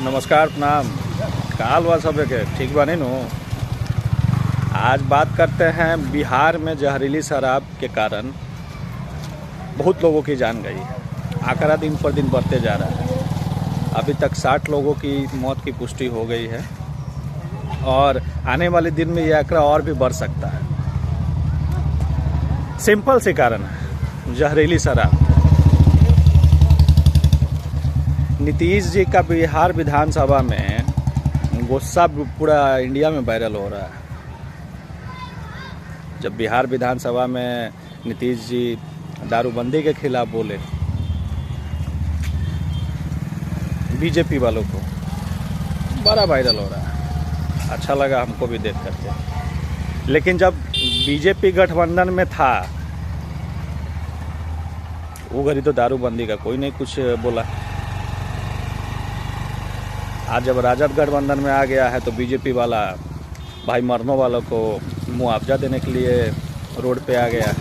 नमस्कार, प्रणाम। काल हुआ सब के ठीक बा नु। आज बात करते हैं बिहार में जहरीली शराब के कारण बहुत लोगों की जान गई है। आंकड़ा दिन पर दिन बढ़ते जा रहा है। अभी तक 60 लोगों की मौत की पुष्टि हो गई है और आने वाले दिन में यह आंकड़ा और भी बढ़ सकता है। सिंपल सी कारण है, जहरीली शराब। नीतीश जी का बिहार विधानसभा में गुस्सा पूरा इंडिया में वायरल हो रहा है। जब बिहार विधानसभा में नीतीश जी दारूबंदी के खिलाफ बोले बीजेपी वालों को, बड़ा वायरल हो रहा है। अच्छा लगा हमको भी देख करके। लेकिन जब बीजेपी गठबंधन में था वो घड़ी तो दारूबंदी का कोई नहीं कुछ बोला। आज जब राजद गठबंधन में आ गया है तो बीजेपी वाला भाई मरने वालों को मुआवजा देने के लिए रोड पे आ गया है।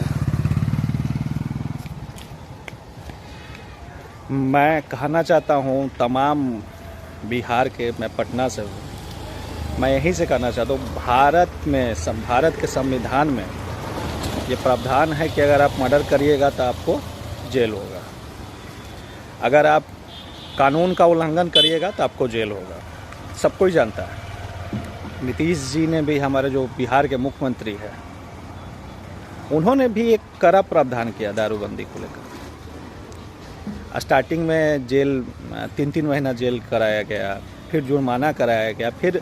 मैं कहना चाहता हूँ तमाम बिहार के, मैं पटना से हूँ, मैं यहीं से कहना चाहता हूँ भारत के संविधान में ये प्रावधान है कि अगर आप मर्डर करिएगा तो आपको जेल होगा। अगर आप कानून का उल्लंघन करिएगा तो आपको जेल होगा। सब कोई जानता है। नीतीश जी ने भी, हमारे जो बिहार के मुख्यमंत्री हैं, उन्होंने भी एक कड़ा प्रावधान किया दारूबंदी को लेकर। स्टार्टिंग में जेल 3-3 महीना जेल कराया गया, फिर जुर्माना कराया गया, फिर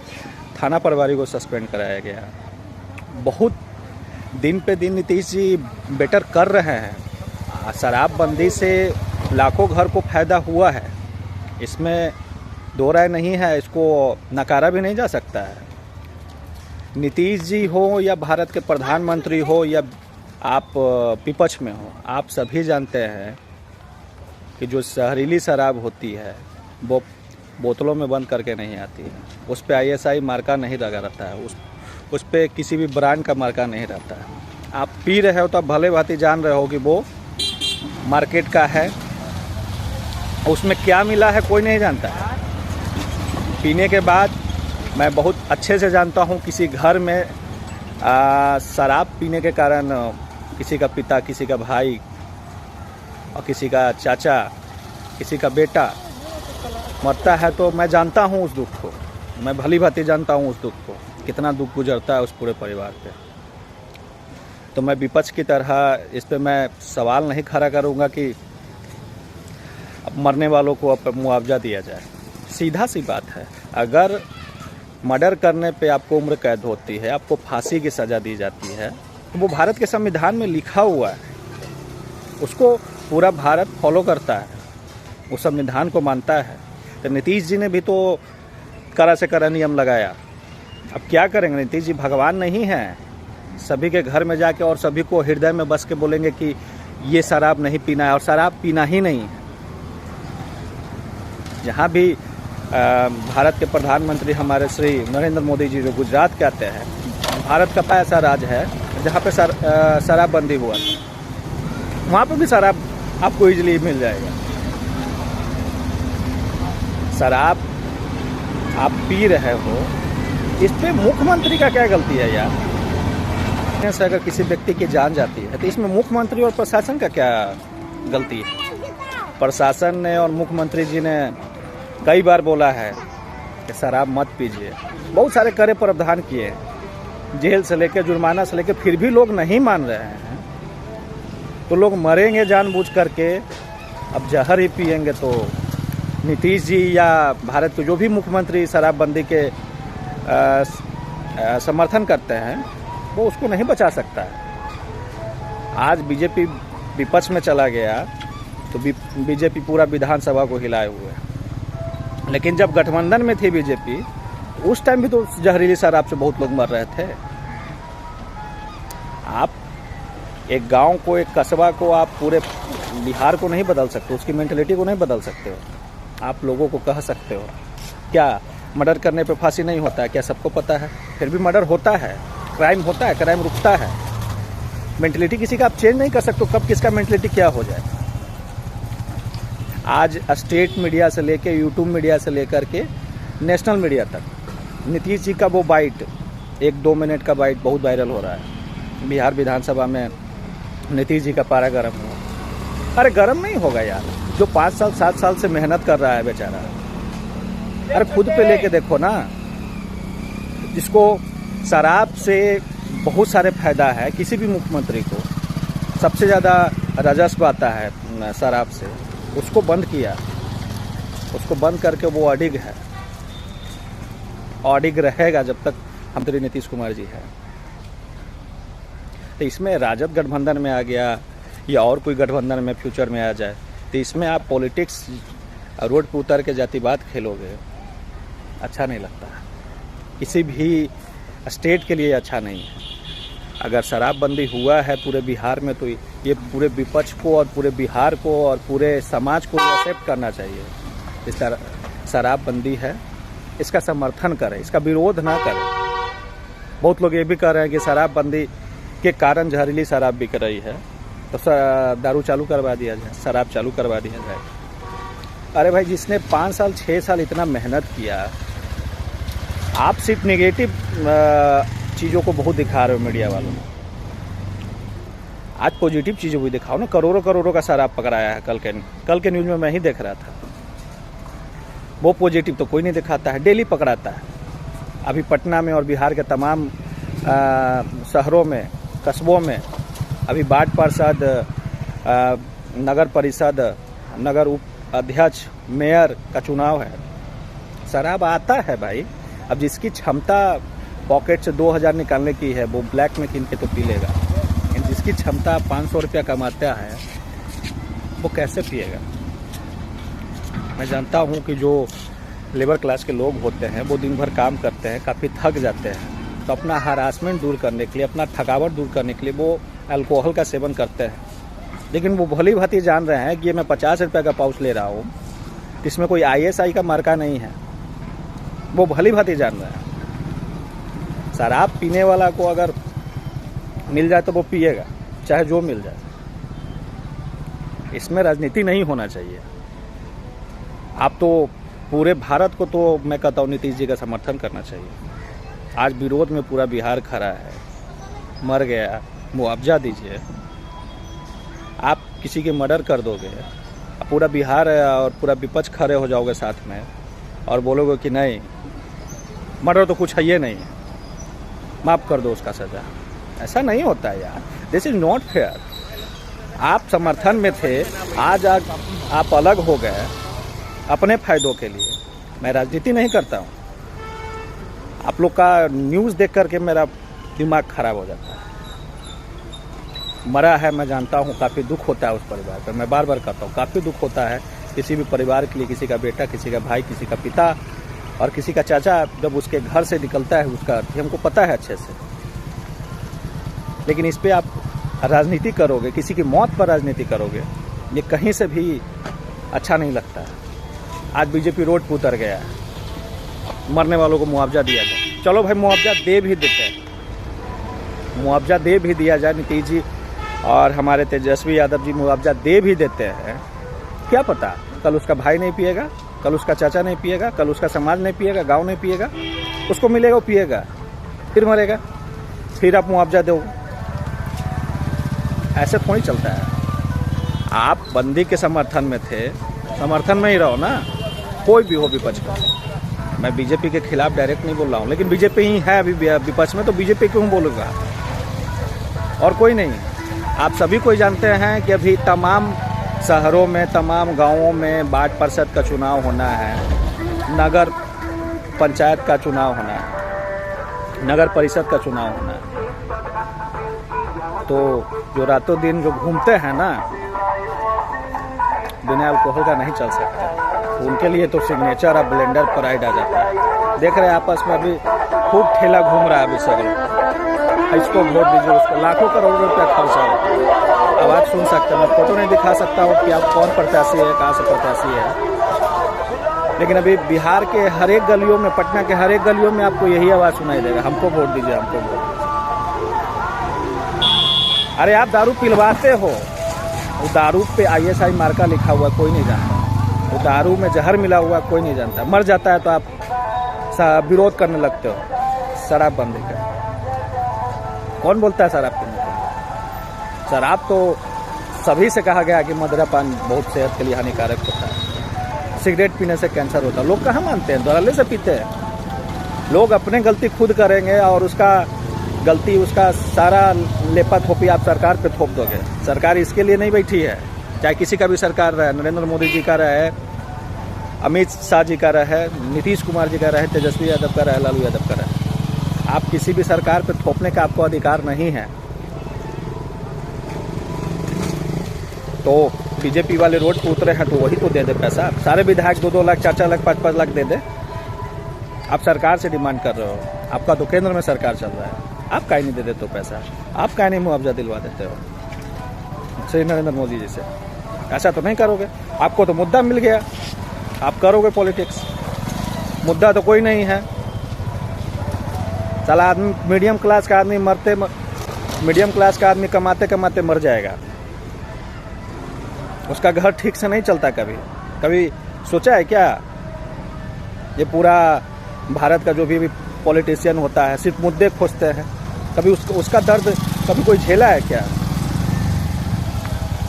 थाना प्रभारी को सस्पेंड कराया गया। बहुत दिन पे दिन नीतीश जी बेटर कर रहे हैं। शराबबंदी से लाखों घर को फायदा हुआ है, इसमें दो राय नहीं है, इसको नकारा भी नहीं जा सकता है। नीतीश जी हो या भारत के प्रधानमंत्री हो या आप विपक्ष में हो, आप सभी जानते हैं कि जो जहरीली शराब होती है वो बोतलों में बंद करके नहीं आती है। उस पर ISI मार्का नहीं लगा रहता है, उस पर किसी भी ब्रांड का मार्का नहीं रहता है। आप पी रहे हो तो आप भले भांति जान रहे हो कि वो मार्केट का है, उसमें क्या मिला है कोई नहीं जानता है। पीने के बाद मैं बहुत अच्छे से जानता हूँ किसी घर में शराब पीने के कारण किसी का पिता, किसी का भाई और किसी का चाचा, किसी का बेटा मरता है, तो मैं जानता हूँ उस दुख को। मैं भली भांति जानता हूँ उस दुख को, कितना दुख गुजरता है उस पूरे परिवार पे। तो मैं विपक्ष की तरह इस पे मैं सवाल नहीं खड़ा करूँगा कि अब मरने वालों को अब मुआवजा दिया जाए। सीधा सी बात है, अगर मर्डर करने पे आपको उम्र कैद होती है, आपको फांसी की सज़ा दी जाती है, तो वो भारत के संविधान में लिखा हुआ है, उसको पूरा भारत फॉलो करता है, उस संविधान को मानता है। तो नीतीश जी ने भी तो कड़ा से कड़ा नियम लगाया। अब क्या करेंगे? नीतीश जी भगवान नहीं हैं। सभी के घर में जाके और सभी को हृदय में बस के बोलेंगे कि ये शराब नहीं पीना है, और शराब पीना ही नहीं है। जहाँ भी भारत के प्रधानमंत्री हमारे श्री नरेंद्र मोदी जी जो गुजरात के आते हैं, भारत का पहला ऐसा राज्य है जहाँ पे शराबबंदी हुआ था, वहाँ पे भी शराब आपको इजीली मिल जाएगा। शराब आप पी रहे हो, इस पे मुख्यमंत्री का क्या गलती है यार? से अगर किसी व्यक्ति की जान जाती है तो इसमें मुख्यमंत्री और प्रशासन का क्या गलती है? प्रशासन ने और मुख्यमंत्री जी ने कई बार बोला है कि शराब मत पीजिए, बहुत सारे कड़े प्रावधान किए, जेल से लेकर जुर्माना से लेकर, फिर भी लोग नहीं मान रहे हैं। तो लोग मरेंगे जानबूझ करके। अब जहर ही पिएंगे तो नीतीश जी या भारत के जो भी मुख्यमंत्री शराबबंदी के समर्थन करते हैं वो उसको नहीं बचा सकता है। आज बीजेपी विपक्ष में चला गया तो बीजेपी पूरा विधानसभा को हिलाए हुए है। लेकिन जब गठबंधन में थी बीजेपी, उस टाइम भी तो जहरीली शराब से बहुत लोग मर रहे थे। आप एक गांव को, एक कस्बा को, आप पूरे बिहार को नहीं बदल सकते, उसकी मेंटलिटी को नहीं बदल सकते हो। आप लोगों को कह सकते हो क्या मर्डर करने पे फांसी नहीं होता है? क्या सबको पता है? फिर भी मर्डर होता है, क्राइम होता है, क्राइम रुकता है। मेंटलिटी किसी का आप चेंज नहीं कर सकते, कब किसका मेंटलिटी क्या हो जाए। आज स्टेट मीडिया से लेके यूट्यूब मीडिया से लेकर के नेशनल मीडिया तक नीतीश जी का वो बाइट, 1-2 मिनट का बाइट बहुत वायरल हो रहा है। बिहार विधानसभा में नीतीश जी का पारा गर्म हुआ। अरे गर्म नहीं होगा यार, जो 5 साल 7 साल से मेहनत कर रहा है बेचारा। अरे खुद पे लेके देखो ना, जिसको शराब से बहुत सारे फायदा है, किसी भी मुख्यमंत्री को सबसे ज़्यादा राजस्व आता है शराब से, उसको बंद किया, उसको बंद करके वो अडिग है, अडिग रहेगा जब तक मंत्री नीतीश कुमार जी है। तो इसमें राजद गठबंधन में आ गया या और कोई गठबंधन में फ्यूचर में आ जाए, तो इसमें आप पॉलिटिक्स रोड पर उतर के जातिवाद खेलोगे, अच्छा नहीं लगता। किसी भी स्टेट के लिए अच्छा नहीं है। अगर शराबबंदी हुआ है पूरे बिहार में, तो ये पूरे विपक्ष को और पूरे बिहार को और पूरे समाज को एक्सेप्ट करना चाहिए। इस तरह शराबबंदी है, इसका समर्थन करें, इसका विरोध ना करें। बहुत लोग ये भी कह रहे हैं कि शराबबंदी के कारण जहरीली शराब बिक रही है, तो दारू चालू करवा दिया जाए, शराब चालू करवा दिया जाए। अरे भाई, जिसने 5 साल 6 साल इतना मेहनत किया, आप सिर्फ नेगेटिव चीज़ों को बहुत दिखा रहे हो मीडिया वालों। आज पॉजिटिव चीज़ें भी दिखाओ ना। करोड़ों का शराब पकड़ाया है कल के न्यूज़ में मैं ही देख रहा था। वो पॉजिटिव तो कोई नहीं दिखाता है, डेली पकड़ाता है। अभी पटना में और बिहार के तमाम शहरों में, कस्बों में अभी वार्ड पार्षद, नगर परिषद, नगर उप अध्यक्ष, मेयर का चुनाव है। शराब आता है भाई। अब जिसकी क्षमता पॉकेट से 2000 निकालने की है, वो ब्लैक में किन के तो पी लेगा। जिसकी क्षमता 500 रुपया कमाता है, वो कैसे पिएगा। मैं जानता हूँ कि जो लेबर क्लास के लोग होते हैं, वो दिन भर काम करते हैं, काफ़ी थक जाते हैं, तो अपना हरासमेंट दूर करने के लिए, अपना थकावट दूर करने के लिए वो अल्कोहल का सेवन करते हैं। लेकिन वो भली भांति जान रहे हैं कि ये मैं 50 रुपये का पाउच ले रहा हूँ, इसमें कोई ISI का मार्का नहीं है। वो भली भांति जान रहे हैं। शराब पीने वाला को अगर मिल जाए तो वो पिएगा, चाहे जो मिल जाए। इसमें राजनीति नहीं होना चाहिए। आप तो पूरे भारत को, तो मैं कहता हूँ नीतीश जी का समर्थन करना चाहिए। आज विरोध में पूरा बिहार खड़ा है, मर गया, मुआवजा दीजिए। आप किसी के मर्डर कर दोगे, पूरा बिहार और पूरा विपक्ष खड़े हो जाओगे साथ में और बोलोगे कि नहीं, मर्डर तो कुछ है ये नहीं, माफ़ कर दो उसका सज़ा। ऐसा नहीं होता है यार, दिस इज़ नॉट फेयर। आप समर्थन में थे, आज आप अलग हो गए अपने फ़ायदों के लिए। मैं राजनीति नहीं करता हूँ। आप लोग का न्यूज़ देख करके मेरा दिमाग खराब हो जाता है। मरा है, मैं जानता हूँ, काफ़ी दुख होता है उस परिवार पर। मैं बार बार कहता हूँ, काफ़ी दुख होता है किसी भी परिवार के लिए। किसी का बेटा, किसी का भाई, किसी का पिता और किसी का चाचा जब उसके घर से निकलता है, उसका अर्थ हमको पता है अच्छे से। लेकिन इस पे आप राजनीति करोगे, किसी की मौत पर राजनीति करोगे, ये कहीं से भी अच्छा नहीं लगता है। आज बीजेपी रोड पर उतर गया है, मरने वालों को मुआवजा दिया जाए। चलो भाई, मुआवजा दे भी देते हैं, मुआवजा दे भी दिया जाए। नीतीश जी और हमारे तेजस्वी यादव जी मुआवजा दे भी देते हैं। क्या पता कल उसका भाई नहीं पिएगा, कल उसका चाचा नहीं पिएगा, कल उसका समाज नहीं पिएगा, गांव नहीं पिएगा, उसको मिलेगा, वो पिएगा, फिर मरेगा, फिर आप मुआवजा दो। ऐसे थोड़ी चलता है। आप बंदी के समर्थन में थे, समर्थन में ही रहो ना, कोई भी हो विपक्ष का। मैं बीजेपी के खिलाफ डायरेक्ट नहीं बोल रहा हूँ, लेकिन बीजेपी ही है अभी विपक्ष में, तो बीजेपी क्यों बोलूँगा, और कोई नहीं। आप सभी कोई जानते हैं कि अभी तमाम शहरों में, तमाम गांवों में वार्ड पार्षद का चुनाव होना है, नगर पंचायत का चुनाव होना है, नगर परिषद का चुनाव होना है। तो जो रातों दिन जो घूमते हैं ना, बिना अल्कोहल का नहीं चल सकता। उनके लिए तो सिग्नेचर और ब्लेंडर प्राइड आ जाता है। देख रहे हैं आपस में अभी खूब ठेला घूम रहा है अभी सगल, इसको वोट दीजिए, उसको लाखों करोड़ों रुपया खर्चा होता है। आवाज़ सुन सकते हैं, मैं फोटो नहीं दिखा सकता हूँ कि आप कौन प्रत्याशी है, कहाँ से प्रत्याशी है, लेकिन अभी बिहार के हर एक गलियों में, पटना के हर एक गलियों में आपको यही आवाज़ सुनाई देगा, हमको वोट दीजिए, हमको वोट दीजिए। अरे आप दारू पिलवाते हो, वो दारू पे ISI मार्का लिखा हुआ कोई नहीं जानता, वो दारू में जहर मिला हुआ कोई नहीं जानता। मर जाता है तो आप विरोध करने लगते हो शराब बंदी का। कौन बोलता है शराब पीने के लिए? शराब तो सभी से कहा गया कि मदिरापान बहुत सेहत के लिए हानिकारक होता है, सिगरेट पीने से कैंसर होता है। लोग कहाँ मानते हैं, धड़ल्ले से पीते हैं। लोग अपने गलती खुद करेंगे और उसका गलती, उसका सारा लेपा थोपी आप सरकार पे थोप दोगे। सरकार इसके लिए नहीं बैठी है, चाहे किसी का भी सरकार रहे, नरेंद्र मोदी जी का रहे, अमित शाह जी का रहे, नीतीश कुमार जी का रहे, तेजस्वी यादव का रहे, लालू यादव का रहे। आप किसी भी सरकार पे थोपने का आपको अधिकार नहीं है। तो बीजेपी वाले रोड पे उतरे हैं तो वही तो दे दे पैसा। सारे विधायक 2-2 लाख, 4-4 लाख, 5-5 लाख दे दे। आप सरकार से डिमांड कर रहे हो, आपका तो केंद्र में सरकार चल रहा है, आप काहे नहीं दे देते हो पैसा? आप काहे नहीं मुआवजा दिलवा देते हो श्री नरेंद्र मोदी जी से? ऐसा तो नहीं करोगे। आपको तो मुद्दा मिल गया, आप करोगे पॉलिटिक्स। मुद्दा तो कोई नहीं है। साला आदमी, मीडियम क्लास का आदमी मीडियम क्लास का आदमी कमाते कमाते मर जाएगा। उसका घर ठीक से नहीं चलता। कभी सोचा है क्या? ये पूरा भारत का जो भी पॉलिटिशियन होता है सिर्फ मुद्दे खोजते हैं। कभी उसका दर्द कभी कोई झेला है क्या?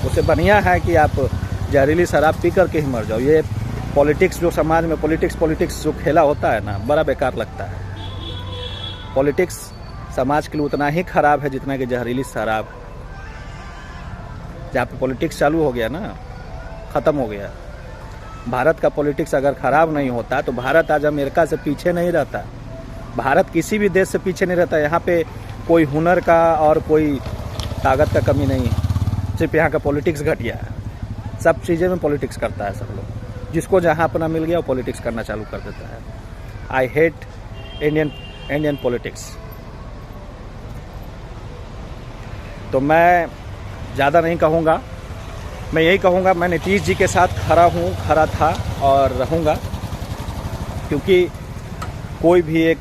उससे बढ़िया है कि आप जहरीली शराब पी करके ही मर जाओ। ये पॉलिटिक्स जो समाज में पॉलिटिक्स जो खेला होता है ना, बड़ा बेकार लगता है। पॉलिटिक्स समाज के लिए उतना ही खराब है जितना कि जहरीली शराब। जहाँ पे पॉलिटिक्स चालू हो गया ना, ख़त्म हो गया। भारत का पॉलिटिक्स अगर ख़राब नहीं होता तो भारत आज अमेरिका से पीछे नहीं रहता। भारत किसी भी देश से पीछे नहीं रहता। यहाँ पे कोई हुनर का और कोई ताकत का कमी नहीं है, सिर्फ यहाँ का पॉलिटिक्स घटिया है। सब चीज़ें में पॉलिटिक्स करता है सब लोग। जिसको जहाँ अपना मिल गया वो पॉलिटिक्स करना चालू कर देता है। I hate Indian politics. तो मैं ज़्यादा नहीं कहूँगा, मैं यही कहूँगा, मैं नीतीश जी के साथ खड़ा था और रहूँगा। क्योंकि कोई भी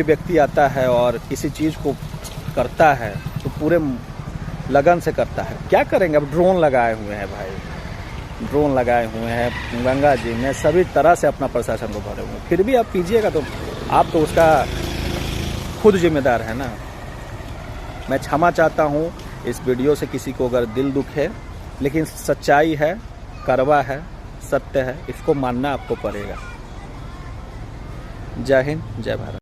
व्यक्ति आता है और किसी चीज़ को करता है तो पूरे लगन से करता है। क्या करेंगे? अब ड्रोन लगाए हुए हैं भाई, ड्रोन लगाए हुए हैं गंगा जी में, सभी तरह से अपना प्रशासन को भरे हुए हैं। फिर भी आप कीजिएगा तो आप तो उसका खुद जिम्मेदार है ना। मैं क्षमा चाहता हूँ इस वीडियो से किसी को अगर दिल दुखे, लेकिन सच्चाई है, कड़वा है, सत्य है, इसको मानना आपको पड़ेगा। जय हिंद, जय भारत।